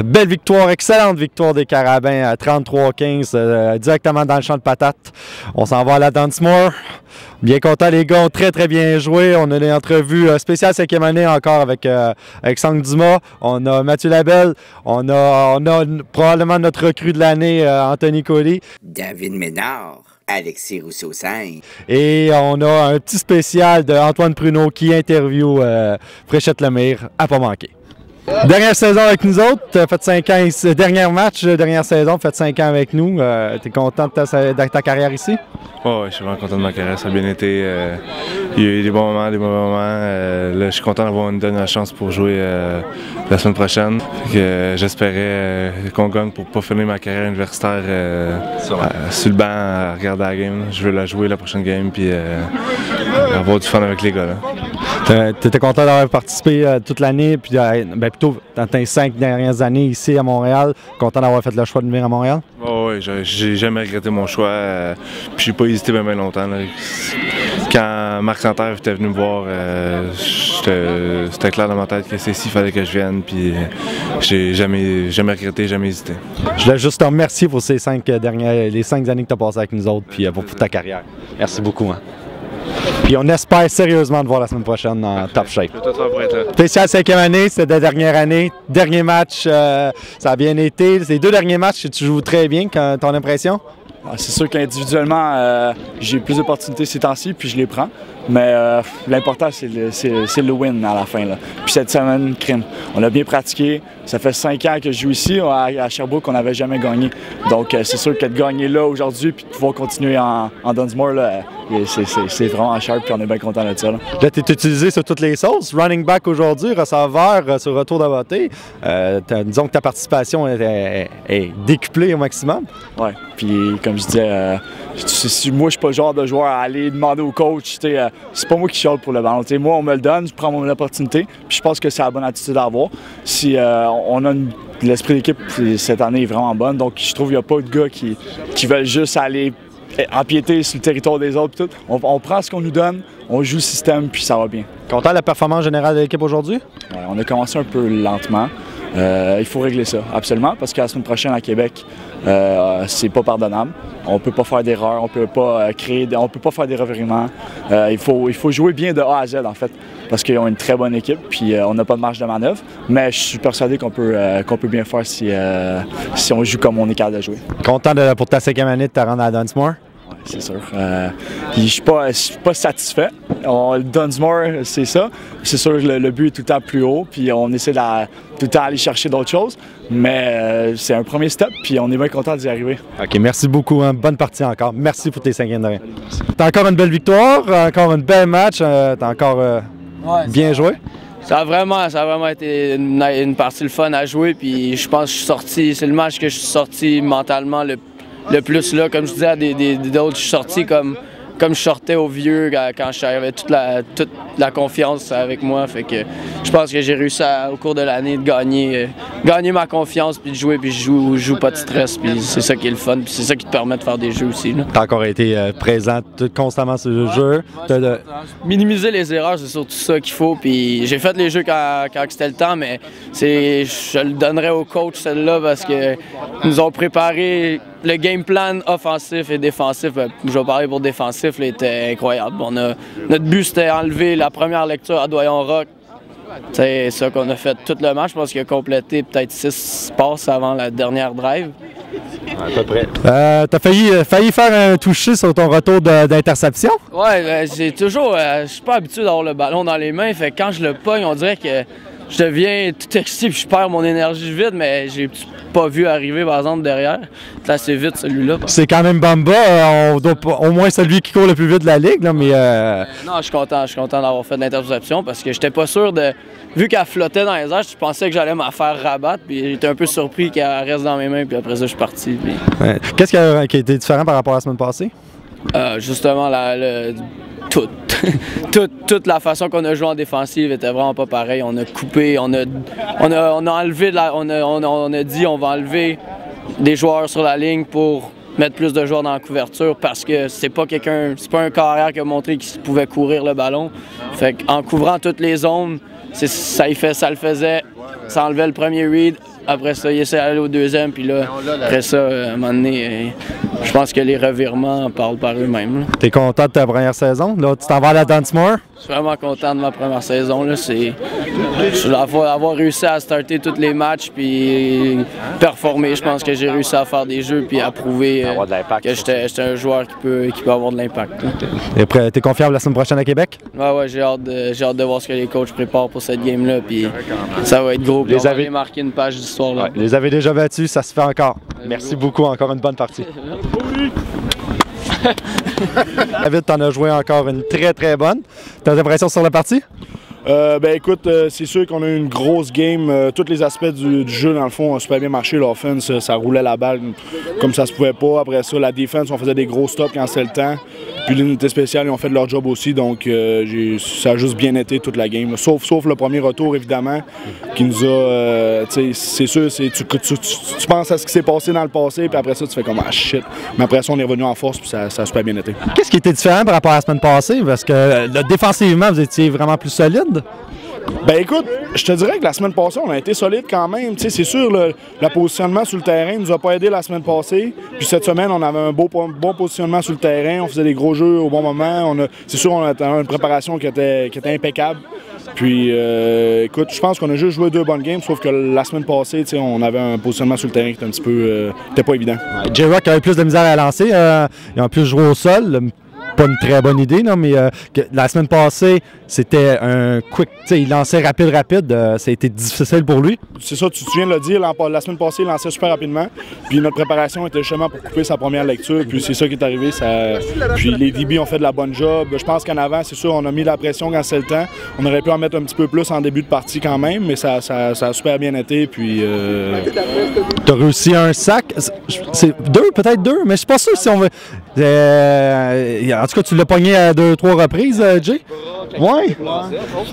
Belle victoire, excellente victoire des Carabins à 33-15, directement dans le champ de patates. On s'en va à la Dunsmore. Bien content, les gars ont très bien joué. On a une entrevue spéciale 5e année encore avec Alexandre Dumas. On a Mathieu Labelle. On a probablement notre recrue de l'année, Anthony Colli. David Ménard. Alexis Rousseau-Saint. Et on a un petit spécial de Antoine Pruneau qui interview Fréchette-Lemire à pas manquer. Dernière saison avec nous autres, tu as fait 5 ans ici, dernier match, dernière saison, tu as fait 5 ans avec nous. Tu es content de ta carrière ici? Oh, oui, je suis vraiment content de ma carrière, ça a bien été. Il y a eu des bons moments, des mauvais moments. Là, je suis content d'avoir une dernière chance pour jouer la semaine prochaine. J'espérais qu'on gagne pour ne pas finir ma carrière universitaire sur le banc à regarder la game. Je veux la jouer la prochaine game puis avoir du fun avec les gars. Tu étais content d'avoir participé toute l'année, puis plutôt dans tes 5 dernières années ici à Montréal, content d'avoir fait le choix de venir à Montréal? Oh, oui, j'ai jamais regretté mon choix, puis j'ai pas hésité bien longtemps. Là. Quand Marc Santerre était venu me voir, c'était clair dans ma tête que c'est ici qu'il fallait que je vienne, puis j'ai jamais regretté, jamais hésité. Je voulais juste te remercier pour les 5 années que tu as passées avec nous autres, puis pour ta carrière. Merci beaucoup. Hein. Puis on espère sérieusement te voir la semaine prochaine en top shape. Spécial 5e année, c'était la dernière année. Dernier match, ça a bien été. Les 2 derniers matchs, tu joues très bien. Ton impression? C'est sûr qu'individuellement, j'ai plus d'opportunités ces temps-ci, puis je les prends. Mais l'important, c'est le win à la fin. Là. Puis cette semaine, crime. On a bien pratiqué. Ça fait 5 ans que je joue ici. À Sherbrooke, on n'avait jamais gagné. Donc c'est sûr que de gagner là aujourd'hui puis de pouvoir continuer en Dunsmore, c'est vraiment sharp puis on est bien content de ça. Là, tu es utilisé sur toutes les sauces. Running back aujourd'hui, receveur sur retour de voter. Disons que ta participation est décuplée au maximum. Oui, puis comme je disais, moi je suis pas le genre de joueur à aller demander au coach. C'est pas moi qui chiale pour le ballon. Moi, on me le donne, je prends mon opportunité. Puis je pense que c'est la bonne attitude à avoir. Si on a l'esprit d'équipe cette année est vraiment bonne, donc je trouve qu'il n'y a pas de gars qui veulent juste aller empiéter sur le territoire des autres. Tout. On prend ce qu'on nous donne, on joue le système, puis ça va bien. Content de la performance générale de l'équipe aujourd'hui? Ouais, on a commencé un peu lentement. Il faut régler ça, absolument, parce que la semaine prochaine à Québec, c'est pas pardonnable. On peut pas faire d'erreurs, on peut pas on peut pas faire des revirements. Il faut jouer bien de A à Z en fait, parce qu'ils ont une très bonne équipe, puis on n'a pas de marge de manœuvre. Mais je suis persuadé qu'on peut bien faire si on joue comme on est capable de jouer. Content pour ta 5e année de te rendre à Dunsmore? C'est sûr. Je suis pas satisfait. Dunsmore, c'est ça. C'est sûr que le but est tout le temps plus haut, puis on essaie tout le temps aller chercher d'autres choses. Mais c'est un premier step, puis on est bien content d'y arriver. OK, merci beaucoup. Hein. Bonne partie encore. Merci pour tes 5e années. T'as encore une belle victoire, encore un bel match. T'as encore bien joué. Ça a vraiment été une partie le fun à jouer, puis je pense que je suis sorti. C'est le match que je suis sorti mentalement le plus là, comme je disais à d'autres, je suis sorti comme je sortais au vieux quand j'avais toute la confiance avec moi. Fait que je pense que j'ai réussi au cours de l'année de gagner ma confiance puis de jouer, puis je joue pas de stress, puis c'est ça qui est le fun, puis c'est ça qui te permet de faire des jeux aussi. Tu as encore été présent constamment sur le jeu. Minimiser les erreurs, c'est surtout ça qu'il faut. Puis j'ai fait les jeux quand c'était le temps, mais je le donnerais au coach celle-là parce que nous ont préparé. Le game plan offensif et défensif, je vais parler pour défensif, là, était incroyable. Notre but, c'était enlever la première lecture à Doyon-Roch. C'est ça qu'on a fait tout le match. Je pense qu'il a complété peut-être 6 passes avant la dernière drive. À peu près. T'as failli faire un toucher sur ton retour d'interception? Ouais, je suis pas habitué d'avoir le ballon dans les mains. Fait que quand je le pogne, on dirait que je deviens tout excité puis je perds mon énergie vite, mais j'ai pas vu arriver par exemple derrière. C'est assez vite celui-là. C'est quand même Bamba, au moins celui qui court le plus vite de la ligue, là, mais non, je suis content d'avoir fait l'interception parce que j'étais pas sûr vu qu'elle flottait dans les airs, je pensais que j'allais m'en faire rabattre, puis j'étais un peu surpris qu'elle reste dans mes mains, puis après ça je suis parti. Puis... Ouais. Qu'est-ce qui a été différent par rapport à la semaine passée? Justement toute la façon qu'on a joué en défensive était vraiment pas pareil. On a coupé, on a enlevé, on a dit on va enlever des joueurs sur la ligne pour mettre plus de joueurs dans la couverture parce que c'est pas un carrière qui a montré qu'il pouvait courir le ballon. Fait qu'en couvrant toutes les zones, ça le faisait, ça enlevait le premier read, Après ça, il essaie d'aller au deuxième. Puis là, après ça, à un moment donné, je pense que les revirements parlent par eux-mêmes. T'es content de ta première saison? Là, tu t'en vas à la Dunsmore? Je suis vraiment content de ma première saison. Avoir réussi à starter tous les matchs puis performer. Je pense que j'ai réussi à faire des jeux puis à prouver que j'étais un joueur qui peut avoir de l'impact. T'es confiant pour la semaine prochaine à Québec? Ouais, j'ai hâte de voir ce que les coachs préparent pour cette game-là. Puis ça va être gros. On va aller marquer une page d'histoire. Ouais, les avez déjà battus, ça se fait encore. Merci beaucoup, encore une bonne partie. David, t'en as joué encore une très bonne. T'as l'impression sur la partie? Écoute, c'est sûr qu'on a eu une grosse game. Tous les aspects du jeu, dans le fond, ont super bien marché. L'offense, ça roulait la balle comme ça se pouvait pas. Après ça, la défense, on faisait des gros stops quand c'était le temps. Puis l'unité spéciale, ils ont fait leur job aussi. Donc, ça a juste bien été toute la game. Sauf le premier retour, évidemment, qui nous a... c'est sûr, tu penses à ce qui s'est passé dans le passé, puis après ça, tu fais comme « Ah, shit ». Mais après ça, on est revenu en force, puis ça a super bien été. Qu'est-ce qui était différent par rapport à la semaine passée? Parce que défensivement, vous étiez vraiment plus solide. Ben écoute, je te dirais que la semaine passée, on a été solide quand même. C'est sûr, le positionnement sur le terrain ne nous a pas aidé la semaine passée. Puis cette semaine, on avait un bon positionnement sur le terrain. On faisait des gros jeux au bon moment. C'est sûr, on a une préparation qui était impeccable. Puis, écoute, je pense qu'on a juste joué 2 bonnes games, sauf que la semaine passée, on avait un positionnement sur le terrain qui était un petit peu... était pas évident. J-Rock avait plus de misère à lancer. Ils ont plus joué au sol. Pas une très bonne idée, non, mais la semaine passée, c'était un quick, il lançait rapide, ça a été difficile pour lui. C'est ça, tu viens de le dire, la semaine passée, il lançait super rapidement, puis notre préparation était justement pour couper sa première lecture, puis c'est ça qui est arrivé, puis les DB ont fait de la bonne job. Je pense qu'en avant, c'est sûr, on a mis la pression quand c'est le temps, on aurait pu en mettre un petit peu plus en début de partie quand même, mais ça a super bien été, puis... T'as réussi un sac, c'est peut-être deux, mais je suis pas sûr si on veut... en tout cas, tu l'as pogné à 2-3 reprises, Jay? Ouais. Je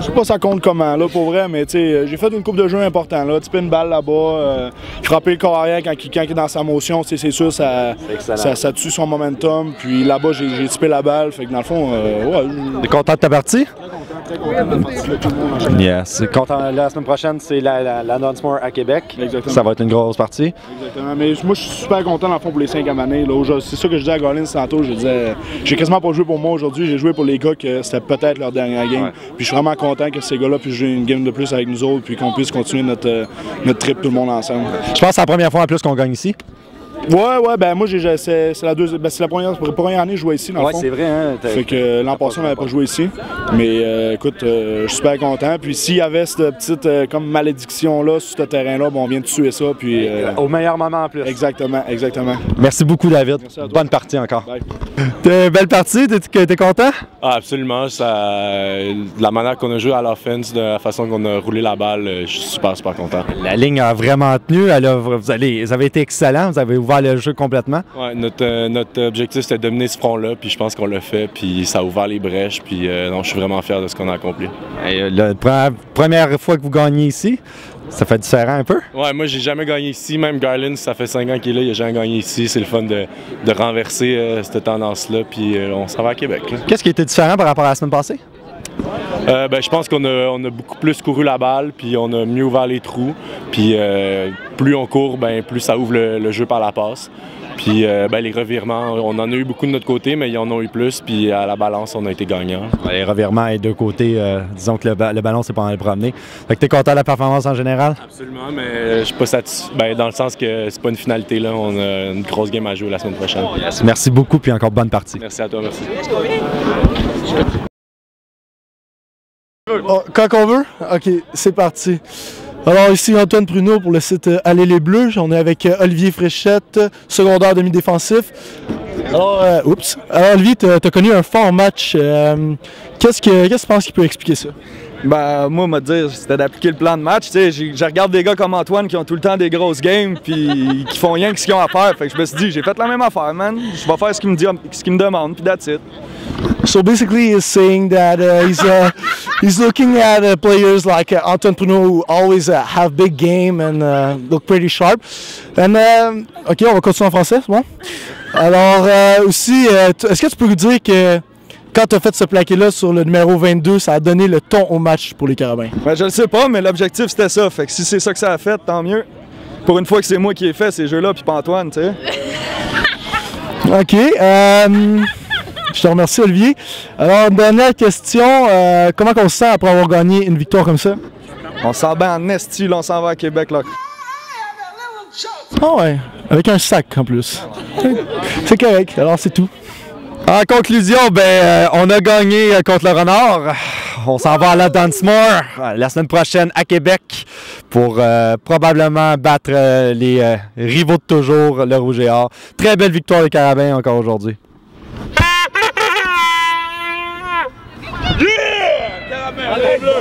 sais pas ça compte comment, là, pour vrai, mais tu sais, j'ai fait une coupe de jeu important, là. Tiper une balle là-bas, frapper le corps arrière quand il est dans sa motion, c'est sûr, ça tue son momentum. Puis là-bas, j'ai tipé la balle, fait que dans le fond, ouais. T'es content de ta partie? Très content. Yes. Content, la semaine prochaine, c'est la Dunsmore à Québec. Exactement. Ça va être une grosse partie. Exactement. Mais moi, je suis super content, dans le fond, pour les 5e années. C'est ça que je disais à Garland tantôt. Je disais, j'ai quasiment pas joué pour moi aujourd'hui. J'ai joué pour les gars que c'était peut-être leur dernière game. Ouais. Puis je suis vraiment content que ces gars-là puissent jouer une game de plus avec nous autres, puis qu'on puisse continuer notre trip tout le monde ensemble. Je pense que c'est la première fois en plus qu'on gagne ici. Ouais, ben moi c'est la première année que je jouais ici dans le fond. C'est vrai, hein. Fait que l'an passé on n'avait pas joué ici. Mais écoute, je suis super content. Puis s'il y avait cette petite comme malédiction là sur ce terrain-là, on vient de tuer ça. Puis au meilleur moment en plus. Exactement. Merci beaucoup David. Merci à toi. Bonne partie encore. Bye. Belle partie, t'es content? Ah, absolument. La manière qu'on a joué à l'offense, de la façon qu'on a roulé la balle, je suis super content. La ligne a vraiment tenu. Vous avez été excellent. Vous avez ouvert le jeu complètement. Ouais, notre objectif c'était de dominer ce front-là, puis je pense qu'on l'a fait, puis ça a ouvert les brèches, puis non, je suis vraiment fier de ce qu'on a accompli. La première fois que vous gagnez ici, ça fait différent un peu? Ouais, moi j'ai jamais gagné ici, même Garland, ça fait 5 ans qu'il est là, il a jamais gagné ici. C'est le fun de renverser cette tendance-là, puis on s'en va à Québec. Qu'est-ce qui était différent par rapport à la semaine passée? Je pense qu'on a beaucoup plus couru la balle, puis on a mieux ouvert les trous. Puis plus on court, plus ça ouvre le jeu par la passe. Puis les revirements, on en a eu beaucoup de notre côté, mais ils en ont eu plus. Puis à la balance, on a été gagnant. Les revirements et deux côtés, disons que le ballon, c'est pas en le promener. Fait que t'es content de la performance en général? Absolument, mais je suis pas satisfait. Dans le sens que c'est pas une finalité, là. On a une grosse game à jouer la semaine prochaine. Yes. Merci beaucoup, puis encore bonne partie. Merci à toi, merci. Quand on veut? Ok, c'est parti. Alors ici Antoine Pruneau pour le site Aller les Bleus. On est avec Olivier Fréchette, secondaire demi-défensif. Alors, Olivier, tu as connu un fort match. Qu'est-ce que tu penses qu'il peut expliquer ça? Ben, moi, me dire, c'était d'appliquer le plan de match. Je regarde des gars comme Antoine qui ont tout le temps des grosses games puis qui font rien que ce qu'ils ont à faire. Fait que je me suis dit, j'ai fait la même affaire, man. Je vais faire ce qu'il me demande, puis that's it. So basically, he's saying that he's looking at players like Antoine Pruneau who always have big game and look pretty sharp. And ok, on va continuer en français, c'est bon? Alors aussi, est-ce que tu peux nous dire que quand tu as fait ce plaqué-là sur le numéro 22, ça a donné le ton au match pour les Carabins? Ben, je le sais pas, mais l'objectif c'était ça. Fait que si c'est ça que ça a fait, tant mieux. Pour une fois que c'est moi qui ai fait ces jeux-là, puis pas Antoine, tu sais. OK. Je te remercie, Olivier. Alors, dernière question. Comment on se sent après avoir gagné une victoire comme ça? On s'en bat en esti, là, on s'en va à Québec, là. Ah ouais, avec un sac en plus. C'est correct, alors c'est tout. En conclusion, on a gagné contre le Renard. On s'en va à la Dunsmore la semaine prochaine à Québec pour probablement battre les rivaux de toujours, le Rouge et Or. Très belle victoire des Carabins encore aujourd'hui. Allez, bleu!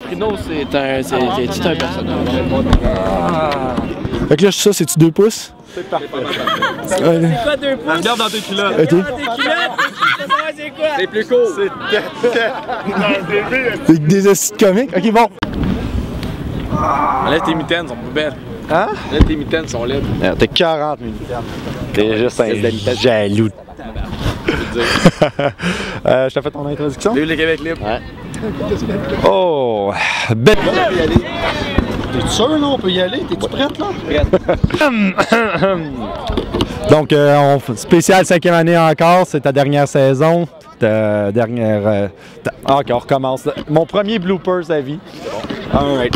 Bruno, c'est un personnage. Fait que là, ça, c'est-tu 2 pouces? C'est parfait. C'est quoi 2 pouces? Regarde dans tes culottes. OK. C'est quoi? C'est plus court. C'est des astuces comiques. OK, bon. Enlève tes mitaines, sont pas belles. Hein? Enlève tes mitaines, sont laides. T'es 40 minutes. T'es juste un jaloux. Je t'ai fait ton introduction? Vive le Québec libre. Ouais. Oh! Belle! T'es sûr, là? On peut y aller? T'es-tu prête, là? Donc, spécial 5e année encore, c'est ta dernière saison. Ta dernière. OK, on recommence. Mon premier bloopers à vie. All right.